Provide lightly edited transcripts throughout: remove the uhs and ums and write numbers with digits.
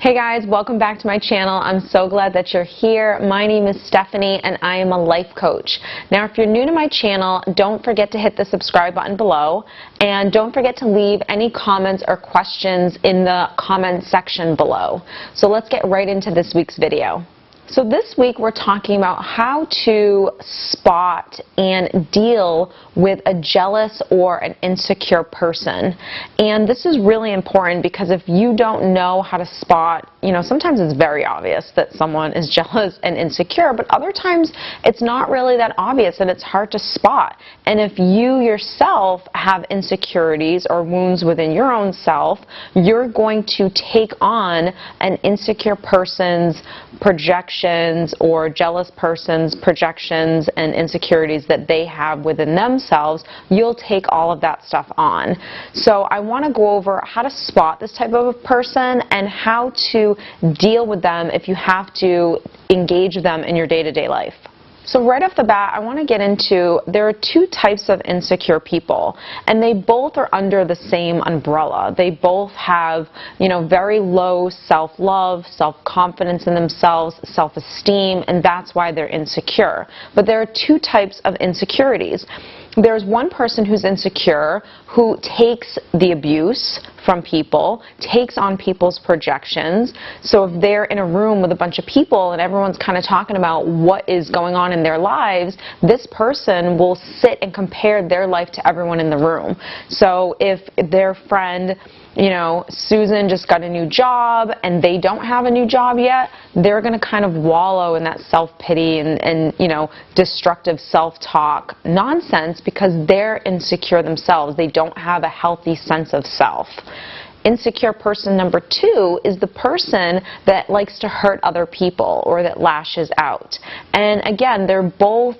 Hey guys, welcome back to my channel. I'm so glad that you're here. My name is Stephanie and I am a life coach. Now if you're new to my channel, don't forget to hit the subscribe button below and don't forget to leave any comments or questions in the comment section below. So let's get right into this week's video. So this week we're talking about how to spot and deal with a jealous or an insecure person. And this is really important because if you don't know how to spot, sometimes it's very obvious that someone is jealous and insecure, but other times it's not really that obvious and it's hard to spot. And if you yourself have insecurities or wounds within your own self, you're going to take on an insecure person's projections or jealous person's projections and insecurities that they have within themselves. You'll take all of that stuff on. So I want to go over how to spot this type of a person and how to deal with them if you have to engage them in your day-to-day life. So right off the bat, I want to get into, there are two types of insecure people, and they both are under the same umbrella. They both have, very low self-love, self-confidence in themselves, self-esteem, and that's why they're insecure. But there are two types of insecurities. There's one person who's insecure who takes the abuse from people, takes on people's projections. So if they're in a room with a bunch of people and everyone's kind of talking about what is going on in their lives, this person will sit and compare their life to everyone in the room. So if their friend, Susan just got a new job and they don't have a new job yet, they're going to kind of wallow in that self-pity and destructive self-talk nonsense because they're insecure themselves. They don't have a healthy sense of self. Insecure person number two is the person that likes to hurt other people or that lashes out. And again, they're both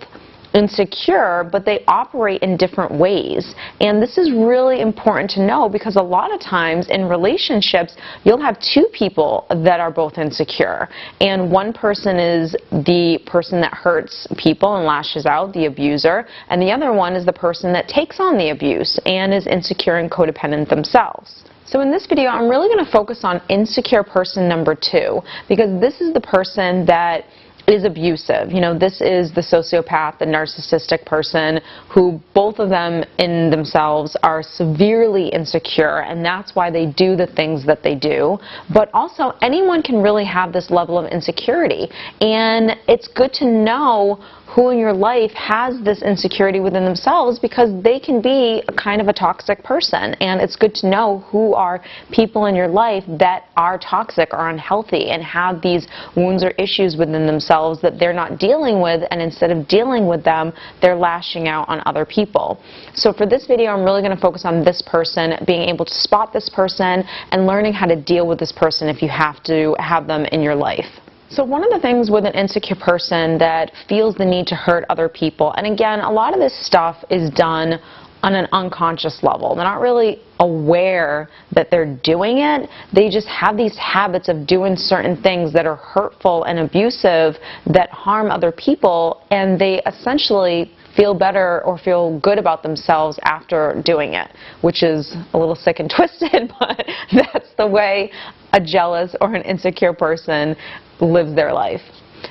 insecure, but they operate in different ways. And this is really important to know because a lot of times in relationships, you'll have two people that are both insecure. And one person is the person that hurts people and lashes out, the abuser, and the other one is the person that takes on the abuse and is insecure and codependent themselves. So in this video, I'm really going to focus on insecure person number two because this is the person that is abusive. This is the sociopath, the narcissistic person who both of them in themselves are severely insecure, and that's why they do the things that they do. But also anyone can really have this level of insecurity, and it's good to know who in your life has this insecurity within themselves because they can be a kind of a toxic person, and it's good to know who are people in your life that are toxic or unhealthy and have these wounds or issues within themselves that they're not dealing with, and instead of dealing with them, they're lashing out on other people. So for this video, I'm really going to focus on this person, being able to spot this person and learning how to deal with this person if you have to have them in your life. So one of the things with an insecure person that feels the need to hurt other people, and again, a lot of this stuff is done on an unconscious level. They're not really aware that they're doing it. They just have these habits of doing certain things that are hurtful and abusive that harm other people, and they essentially feel better or feel good about themselves after doing it, which is a little sick and twisted, but that's the way a jealous or an insecure person lives their life.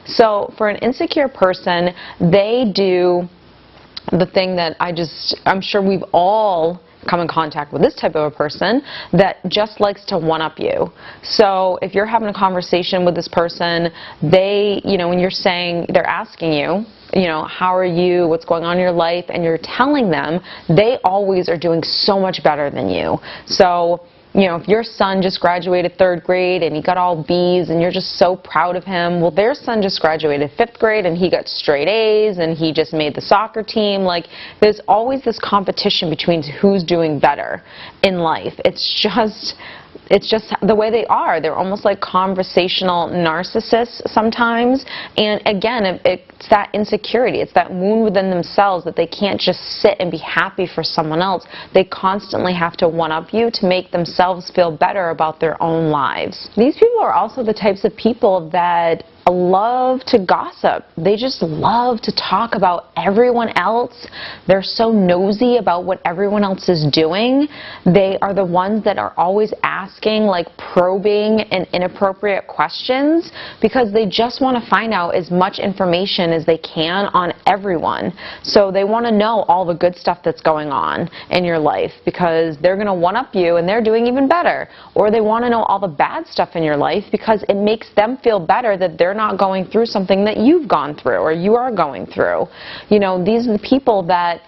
So for an insecure person, they do the thing that I'm sure we've all come in contact with this type of a person that just likes to one-up you. So if you're having a conversation with this person, they, when you're saying, they're asking you, how are you, what's going on in your life, and you're telling them, they always are doing so much better than you. So if your son just graduated 3rd grade and he got all B's and you're just so proud of him, well, their son just graduated 5th grade and he got straight A's and he just made the soccer team. Like, there's always this competition between who's doing better in life. It's just the way they are. They're almost like conversational narcissists sometimes. And again, it's that insecurity. It's that wound within themselves that they can't just sit and be happy for someone else. They constantly have to one-up you to make themselves feel better about their own lives. These people are also the types of people that love to gossip. They just love to talk about everyone else. They're so nosy about what everyone else is doing. They are the ones that are always asking, like probing and inappropriate questions, because they just want to find out as much information as they can on everyone. So they want to know all the good stuff that's going on in your life, because they're going to one-up you and they're doing even better. Or they want to know all the bad stuff in your life because it makes them feel better that they're not going through something that you've gone through or you are going through. You know, these are the people that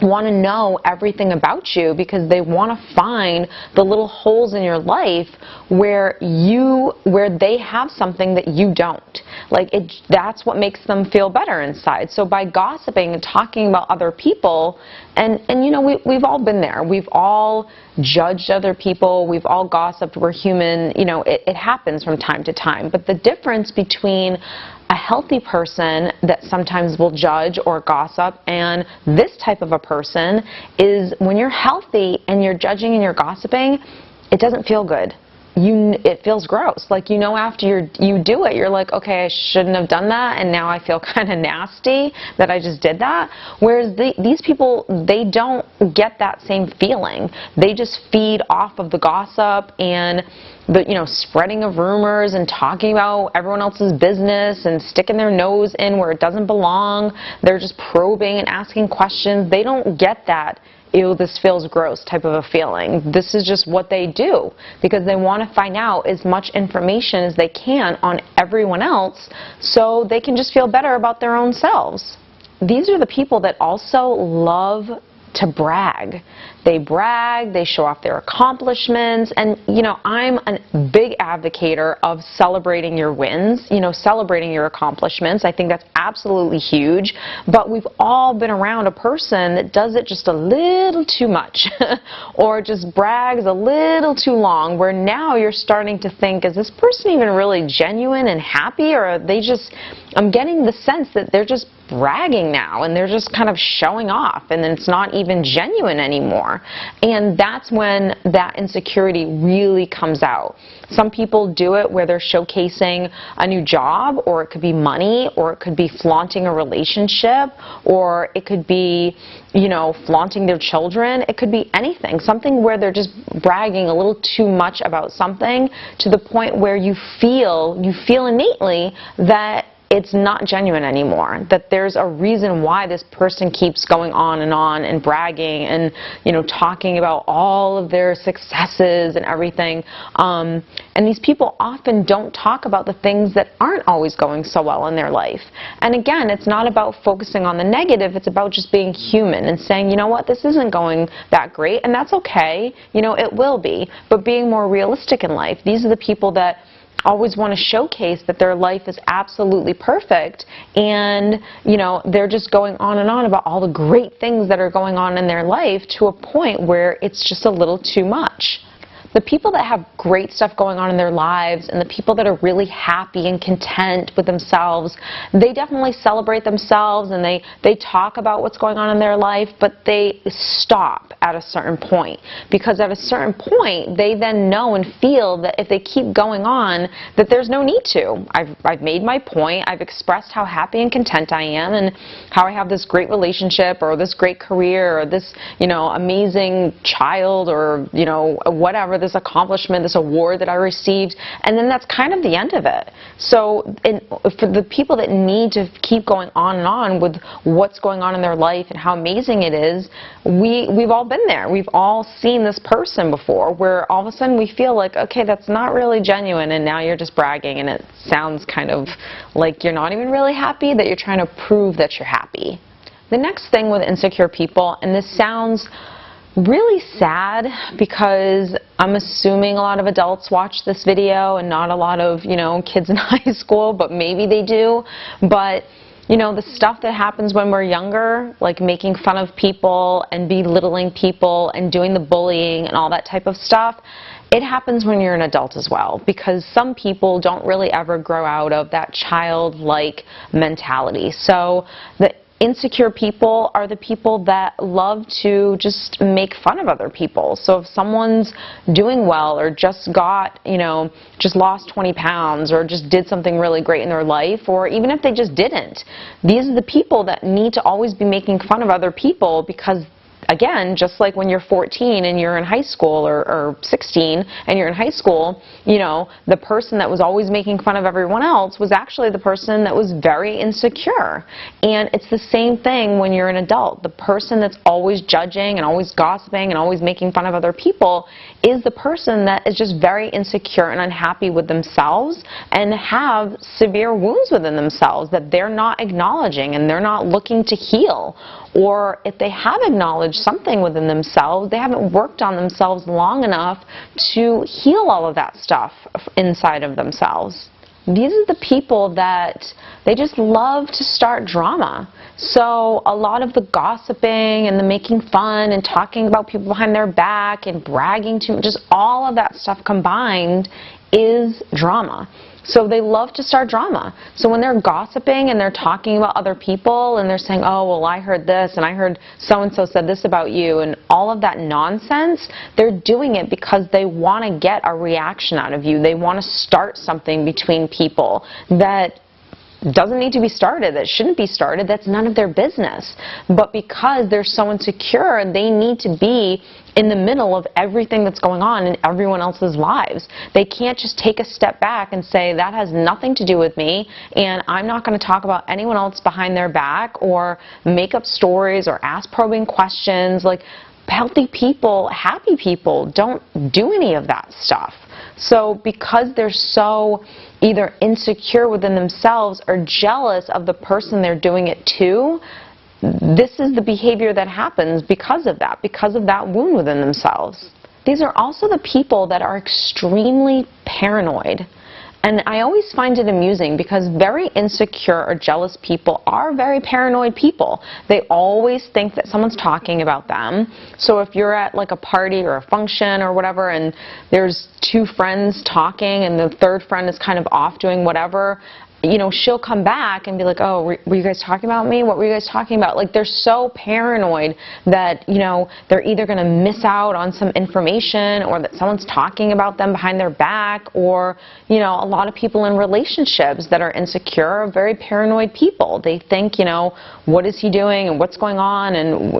want to know everything about you because they want to find the little holes in your life where they have something that you don't. Like, that's what makes them feel better inside. So by gossiping and talking about other people, and you know, we've all been there. We've all judged other people. We've all gossiped. We're human. You know, it happens from time to time. But the difference between a healthy person that sometimes will judge or gossip and this type of a person is when you're healthy and you're judging and you're gossiping, it doesn't feel good. It feels gross. Like, you know, after you do it, you're like, okay, I shouldn't have done that, and now I feel kind of nasty that I just did that. Whereas these people, they don't get that same feeling. They just feed off of the gossip and the, you know, spreading of rumors and talking about everyone else's business and sticking their nose in where it doesn't belong. They're just probing and asking questions. They don't get that, ew, this feels gross type of a feeling. This is just what they do because they want to find out as much information as they can on everyone else so they can just feel better about their own selves. These are the people that also love to brag. They brag, they show off their accomplishments, and you know, I'm a big advocator of celebrating your wins, you know, celebrating your accomplishments. I think that's absolutely huge, but we've all been around a person that does it just a little too much or just brags a little too long, where now you're starting to think, is this person even really genuine and happy, or are they just, I'm getting the sense that they're just bragging now and they're just kind of showing off and then it's not even genuine anymore. And that's when that insecurity really comes out. Some people do it where they're showcasing a new job, or it could be money, or it could be flaunting a relationship, or it could be, you know, flaunting their children. It could be anything, something where they're just bragging a little too much about something to the point where you feel innately that it's not genuine anymore, that there's a reason why this person keeps going on and bragging and, you know, talking about all of their successes and everything. And these people often don't talk about the things that aren't always going so well in their life. And again, it's not about focusing on the negative, it's about just being human and saying, you know what, this isn't going that great, and that's okay, you know, it will be, but being more realistic in life. These are the people that always want to showcase that their life is absolutely perfect, and you know, they're just going on and on about all the great things that are going on in their life to a point where it's just a little too much. The people that have great stuff going on in their lives and the people that are really happy and content with themselves, they definitely celebrate themselves and they talk about what's going on in their life, but they stop at a certain point, because at a certain point they then know and feel that if they keep going on, that there's no need to. I've made my point, I've expressed how happy and content I am and how I have this great relationship or this great career or this, you know, amazing child or, you know, whatever, this accomplishment, this award that I received, and then that's kind of the end of it. So for the people that need to keep going on and on with what's going on in their life and how amazing it is, we've all been there. We've all seen this person before where all of a sudden we feel like, okay, that's not really genuine, and now you're just bragging, and it sounds kind of like you're not even really happy, that you're trying to prove that you're happy. The next thing with insecure people, and this sounds really sad because I'm assuming a lot of adults watch this video and not a lot of, you know, kids in high school, but maybe they do. But you know, the stuff that happens when we're younger, like making fun of people and belittling people and doing the bullying and all that type of stuff, it happens when you're an adult as well, because some people don't really ever grow out of that childlike mentality. So insecure people are the people that love to just make fun of other people. So if someone's doing well or just got, just lost 20 pounds or just did something really great in their life, or even if they just didn't, these are the people that need to always be making fun of other people because, again, just like when you're 14 and you're in high school or 16 and you're in high school, the person that was always making fun of everyone else was actually the person that was very insecure. And it's the same thing when you're an adult. The person that's always judging and always gossiping and always making fun of other people is the person that is just very insecure and unhappy with themselves and have severe wounds within themselves that they're not acknowledging and they're not looking to heal. Or if they have acknowledged something within themselves, they haven't worked on themselves long enough to heal all of that stuff inside of themselves. These are the people that they just love to start drama. So a lot of the gossiping and the making fun and talking about people behind their back and bragging to just all of that stuff combined is drama. So they love to start drama. So when they're gossiping and they're talking about other people and they're saying, oh, well, I heard this and I heard so-and-so said this about you and all of that nonsense, they're doing it because they want to get a reaction out of you. They want to start something between people that doesn't need to be started, that shouldn't be started, that's none of their business. But because they're so insecure, they need to be in the middle of everything that's going on in everyone else's lives. They can't just take a step back and say, that has nothing to do with me, and I'm not going to talk about anyone else behind their back or make up stories or ask probing questions. Like, healthy people, happy people don't do any of that stuff. So because they're so either insecure within themselves or jealous of the person they're doing it to, this is the behavior that happens because of that wound within themselves. These are also the people that are extremely paranoid. And I always find it amusing because very insecure or jealous people are very paranoid people. They always think that someone's talking about them. So if you're at like a party or a function or whatever and there's two friends talking and the third friend is kind of off doing whatever, she'll come back and be like, oh, were you guys talking about me? What were you guys talking about? Like, they're so paranoid that, they're either going to miss out on some information or that someone's talking about them behind their back, or, a lot of people in relationships that are insecure are very paranoid people. They think, what is he doing and what's going on, and,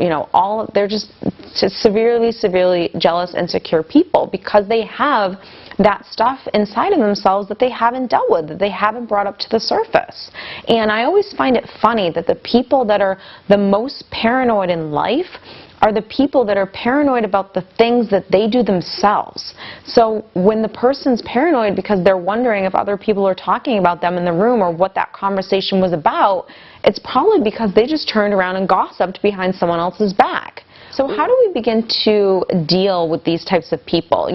they're just severely, severely jealous, insecure people because they have that stuff inside of themselves that they haven't dealt with, that they haven't brought up to the surface. And I always find it funny that the people that are the most paranoid in life are the people that are paranoid about the things that they do themselves. So when the person's paranoid because they're wondering if other people are talking about them in the room or what that conversation was about, it's probably because they just turned around and gossiped behind someone else's back. So how do we begin to deal with these types of people?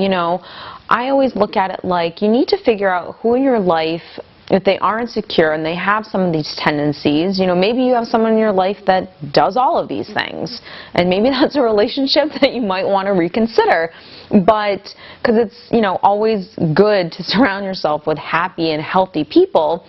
I always look at it like you need to figure out who in your life, if they are insecure and they have some of these tendencies, maybe you have someone in your life that does all of these things, and maybe that's a relationship that you might want to reconsider. But because it's, always good to surround yourself with happy and healthy people,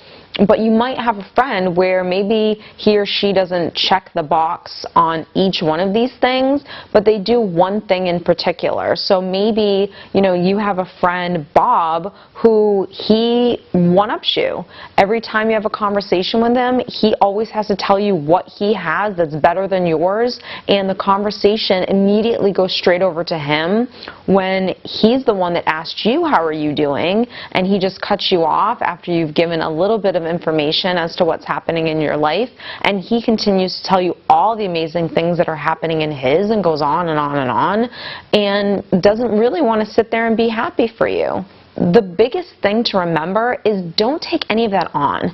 but you might have a friend where maybe he or she doesn't check the box on each one of these things, but they do one thing in particular. So maybe, you have a friend, Bob, who he one-ups you. Every time you have a conversation with him, he always has to tell you what he has that's better than yours, and the conversation immediately goes straight over to him when he's the one that asked you, how are you doing, and he just cuts you off after you've given a little bit of information as to what's happening in your life, and he continues to tell you all the amazing things that are happening in his and goes on and on and on, and doesn't really want to sit there and be happy for you. The biggest thing to remember is don't take any of that on.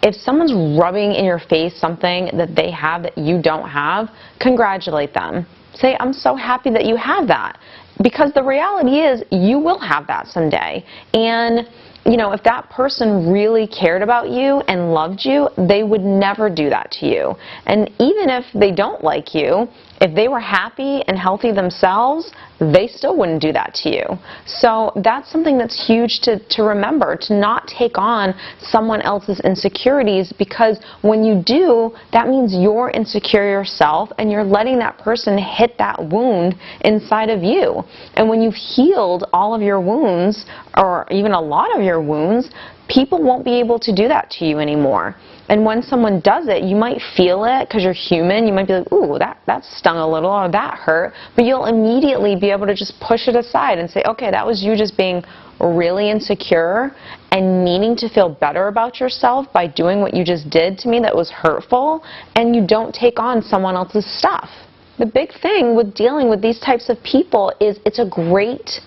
If someone's rubbing in your face something that they have that you don't have, congratulate them. Say, I'm so happy that you have that. Because the reality is, you will have that someday. And if that person really cared about you and loved you, they would never do that to you. And even if they don't like you, If they were happy and healthy themselves, they still wouldn't do that to you. So that's something that's huge to remember, to not take on someone else's insecurities, because when you do, that means you're insecure yourself and you're letting that person hit that wound inside of you. And when you've healed all of your wounds, or even a lot of your wounds, people won't be able to do that to you anymore. And when someone does it, you might feel it because you're human. You might be like, ooh, that stung a little, or that hurt. But you'll immediately be able to just push it aside and say, okay, that was you just being really insecure and needing to feel better about yourself by doing what you just did to me that was hurtful, and you don't take on someone else's stuff. The big thing with dealing with these types of people is it's a great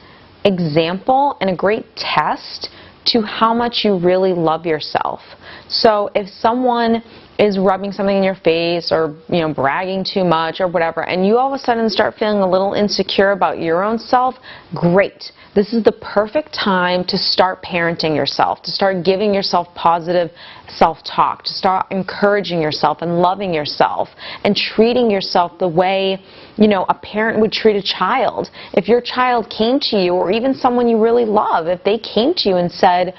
example and a great test to how much you really love yourself. So if someone is rubbing something in your face, or bragging too much or whatever, and you all of a sudden start feeling a little insecure about your own self, great. This is the perfect time to start parenting yourself, to start giving yourself positive self-talk, to start encouraging yourself and loving yourself and treating yourself the way a parent would treat a child. If your child came to you, or even someone you really love, if they came to you and said,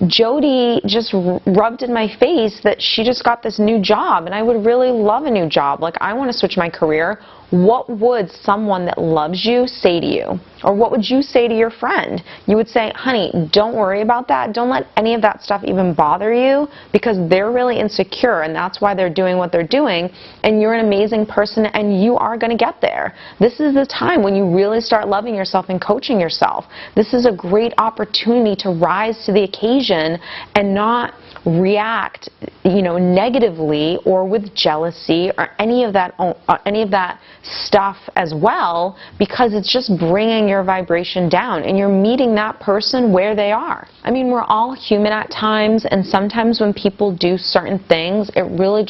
Jody just rubbed in my face that she just got this new job and I would really love a new job, like I want to switch my career, what would someone that loves you say to you? Or what would you say to your friend? You would say, honey, don't worry about that. Don't let any of that stuff even bother you, because they're really insecure and that's why they're doing what they're doing, and you're an amazing person and you are going to get there. This is the time when you really start loving yourself and coaching yourself. This is a great opportunity to rise to the occasion and not react negatively or with jealousy or any of that stuff as well, because it's just bringing your vibration down and you're meeting that person where they are. I mean, we're all human at times, and sometimes when people do certain things, it really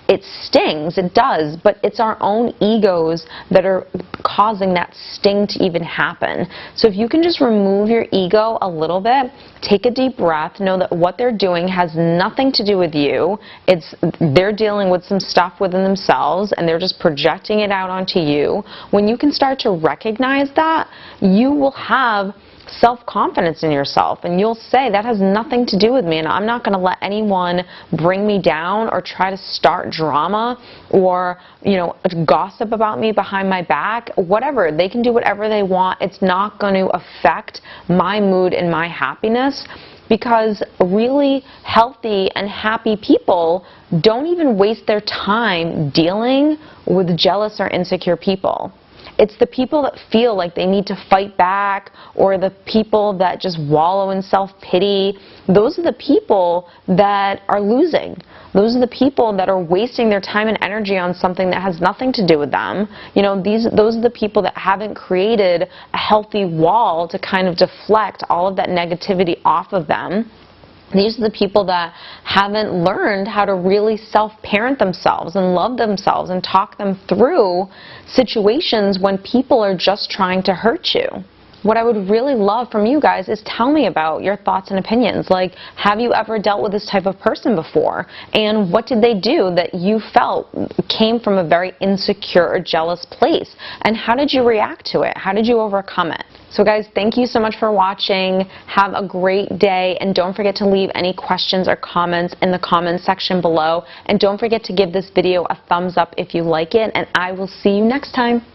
it stings, it does, but it's our own egos that are causing that sting to even happen. So if you can just remove your ego a little bit, take a deep breath, know that what they're doing has nothing to do with you. They're dealing with some stuff within themselves and they're just projecting it out onto you. When you can start to recognize that, you will have self-confidence in yourself, and you'll say, that has nothing to do with me, and I'm not going to let anyone bring me down or try to start drama or gossip about me behind my back. Whatever, they can do whatever they want. It's not going to affect my mood and my happiness, because really healthy and happy people don't even waste their time dealing with jealous or insecure people. It's the people that feel like they need to fight back, or the people that just wallow in self-pity. Those are the people that are losing. Those are the people that are wasting their time and energy on something that has nothing to do with them. Those are the people that haven't created a healthy wall to kind of deflect all of that negativity off of them. These are the people that haven't learned how to really self-parent themselves and love themselves and talk them through situations when people are just trying to hurt you. What I would really love from you guys is tell me about your thoughts and opinions. Like, have you ever dealt with this type of person before? And what did they do that you felt came from a very insecure or jealous place? And how did you react to it? How did you overcome it? So guys, thank you so much for watching. Have a great day, and don't forget to leave any questions or comments in the comments section below. And don't forget to give this video a thumbs up if you like it, and I will see you next time.